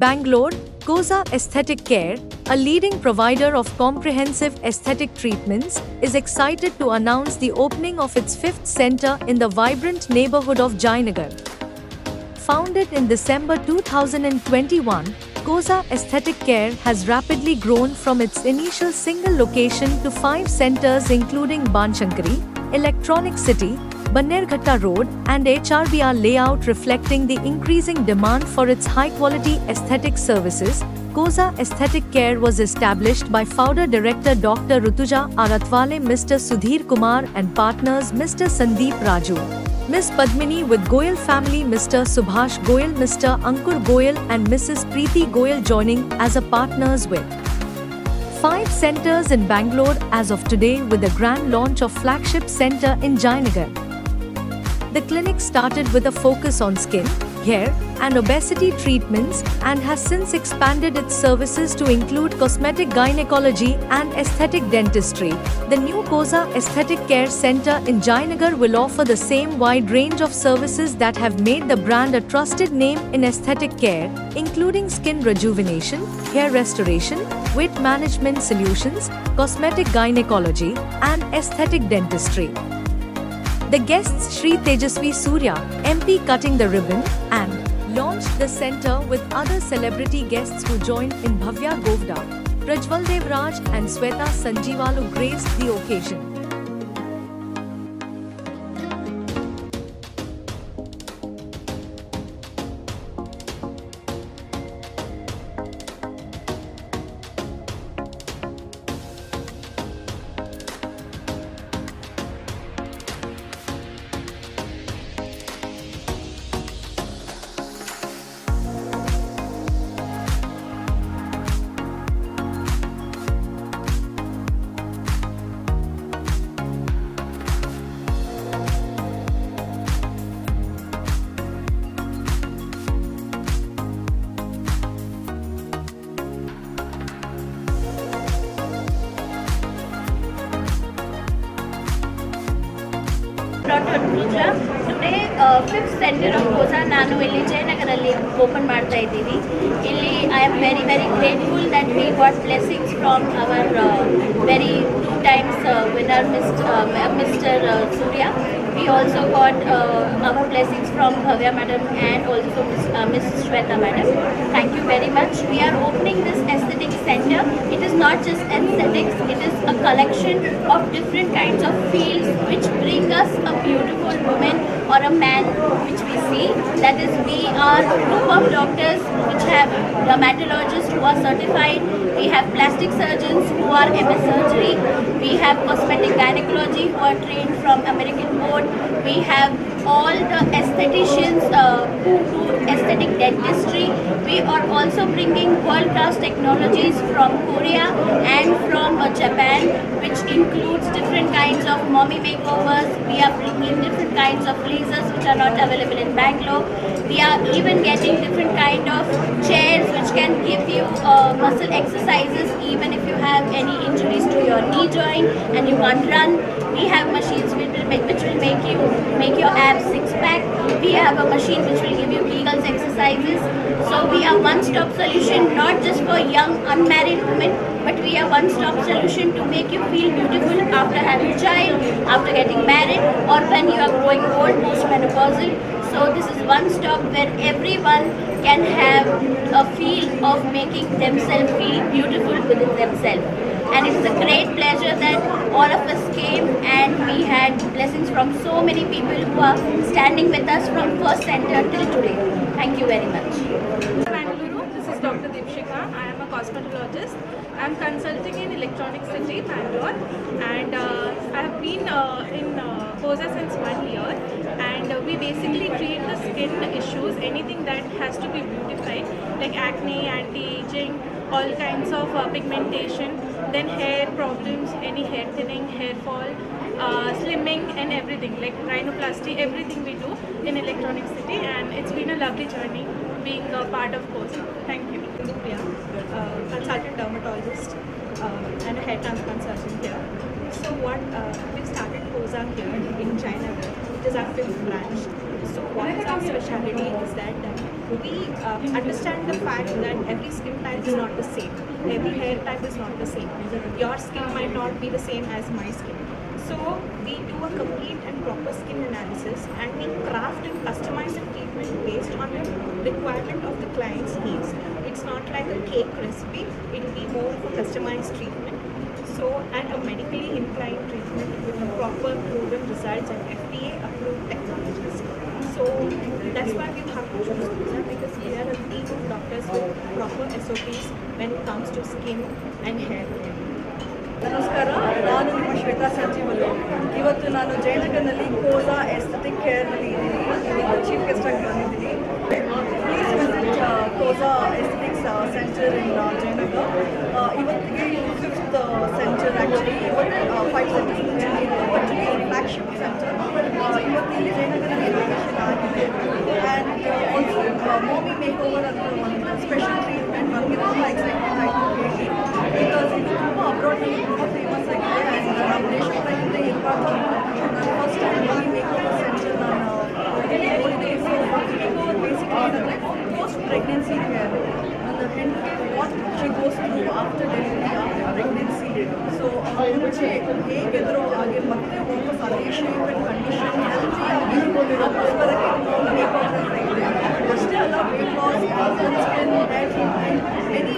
Bangalore, Koza Aesthetic Care, a leading provider of comprehensive aesthetic treatments, is excited to announce the opening of its fifth center in the vibrant neighborhood of Jayanagar. Founded in December 2021, Koza Aesthetic Care has rapidly grown from its initial single location to 5 centers including Banshankari, Electronic City, Bannerghatta Road, and HRBR layout, reflecting the increasing demand for its high-quality aesthetic services. Koza Aesthetic Care was established by founder-director Dr. Rutuja Arathwale, Mr. Sudhir Kumar and partners Mr. Sandeep Raju, Ms. Padmini with Goyal family, Mr. Subhash Goyal, Mr. Ankur Goyal and Mrs. Preeti Goyal joining as a partners with 5 centers in Bangalore as of today, with a grand launch of flagship center in Jayanagar. The clinic started with a focus on skin, hair, and obesity treatments and has since expanded its services to include cosmetic gynecology and aesthetic dentistry. The new Koza Aesthetic Care Center in Jayanagar will offer the same wide range of services that have made the brand a trusted name in aesthetic care, including skin rejuvenation, hair restoration, weight management solutions, cosmetic gynecology, and aesthetic dentistry. The guests Shri Tejasvi Surya, MP, cutting the ribbon and launched the center, with other celebrity guests who joined in. Bhavya Govda, Prajwal Devraj and Sweta Sanjeevalu graced the occasion. Dr. Rutuja, today fifth center of Koza ನಾನು ಇಲ್ಲಿ ಜಯನಗರಲ್ಲಿ open ಮಾಡ್ತಾ ಇದ್ದೀವಿ. ಇಲ್ಲಿ I am very grateful that we got blessings from our very 2 times winner Mr. Surya. We also got our blessings from Bhavya madam and also Ms. Sweta madam. Thank you very much. We are opening this aesthetic center. It is not just aesthetics, it is a collection of different kinds of fields which bring us a beautiful woman or a man which we see. That is, we are a group of doctors which have dermatologists who are certified. We have plastic surgeons who are MS surgery. We have cosmetic gynecology who are trained from American Board. We have all the aestheticians who do aesthetic dentistry. We are also bringing world-class technologies from Korea and from Japan, which includes different kinds of mommy makeovers. We are bringing different kinds of lasers which are not available in Bangalore. We are even getting different kind of chairs which can give you muscle exercises even if you have any injuries to your knee joint and you can't run. We have machines which will make your abs six-pack. We have a machine which will give you Kegels exercises. So we are one-stop solution not just for young unmarried women, but we are one-stop solution to make you feel beautiful after having a child, after getting married, or when you are growing old, postmenopausal. So this is one stop where everyone can have a feel of making themselves feel beautiful within themselves. And it is a great pleasure that all of us came and we had blessings from so many people who are standing with us from first center till today. Thank you very much. Bangalore, this is Dr. Deepshika. I am a cosmetologist. I am consulting in Electronic City, Bangalore, and I have been in Koza since 1 year, and we basically treat the skin issues, anything that has to be beautified, like acne, anti-aging, all kinds of pigmentation, then hair problems, any hair thinning, hair fall, slimming and everything, like rhinoplasty, everything we do in Electronic City, and it's been a lovely journey being a part of Koza. Thank you. Priya, consultant dermatologist and a hair transplant surgeon here. So we've started Koza here in China. It is our 5th branch. So what is our specialty is that we understand the fact that every skin type is not the same, every hair type is not the same. Your skin might not be the same as my skin. So we do a complete and proper skin analysis, and we craft and customize the treatment based on the requirement of the client's needs. It's not like a cake recipe, it will be more of a customized treatment. So, and a medically inclined treatment with a proper proven results and FDA approved technologies. So that's why we have to choose Kusa, because we are a team of doctors with proper SOPs when it comes to skin and hair care. ನಮಸ್ಕಾರ, ನಾನು ನಿಮ್ಮ ಶ್ವೇತಾ ಸಂಜೀವಲು. ಇವತ್ತು ನಾನು ಜಯನಗರದಲ್ಲಿ kosa aesthetic ಕೇರ್ನಲ್ಲಿ ಇದ್ದೀನಿ. ಇವತ್ತು chief guest ಆಗಿ ಬಂದಿದ್ದೀನಿ. Please visit Kosa aesthetics centre in Jayanagar. ಇವತ್ತಿಗೆ ಇದು 5th ಸೆಂಟರ್. ಆ್ಯಕ್ಚುಲಿ ಇವತ್ತು 5 ಸೆಂಟರ್ಸ್ ಮುಂಚೆಯಿತ್ತು, ಬಟ್ ಟುಡೇ ಫ್ಲಾಗ್ಶಿಪ್ ಸೆಂಟರ್. ಇವತ್ತು ಇಲ್ಲಿ ಜಯನಗರದಲ್ಲಿ ಇನಾಗ್ರೇಷನ್ ಆಗಿದೆ. And also mommy makeover ಅಂತ ಒಂದು ಸ್ಪೆಷಲ್ ಟ್ರೀಟ್ಮೆಂಟ್ ನನಗೆ ತುಂಬ ಎಕ್ಸೈಟ್ಮೆಂಟ್ ಆಯಿತು ಹೇಳಿ, ಬಿಕಾಸ್ ಇದು ತುಂಬ ಅಬ್ರಾಡ್ನಲ್ಲಿ ತುಂಬ ಫೇಮಸ್ ಆಗಿದೆ. ಆ್ಯಂಡ್ ನಮ್ಮ ದೇಶದ ಹಿಂದೆ ಇರಬಾರ್ದು. ನಾನು ಫಸ್ಟ್ ಟೈಮ್ ಮಾಮಿ ಮೇಕ್ ಓವರ್ ಸೆಂಟರ್ ನಾನು ನೋಡಿದೆ. ಸೊ ಮಾಮಿ ಮೇಕ್ ಓವರ್ ಬೇಸಿಕಲಿ ಏನಂದರೆ ಪೋಸ್ಟ್ ಪ್ರೆಗ್ನೆನ್ಸಿ ಕೇರ್. ನನ್ನ ಹೆಣ್ಣಿಗೆ what she goes through after delivery, after pregnancy. So ಮುಂಚೆ ಹೇಗಿದ್ರು ಹಾಗೆ ಮತ್ತೆ ವಾಪಸ್ ಅದೇ ಶೇಪ್ ಆ್ಯಂಡ್ ಕಂಡೀಷನ್ ಹೆಲ್ತಿಯಾಗಿ ವಾಪಸ್ ಬರೋಕ್ಕೆ ಮೇಕ್ ಓವರ್ ಅಂತ ಇದೆ. ಅಷ್ಟೇ ಅಲ್ಲ, weight loss, skin, hair treatment, any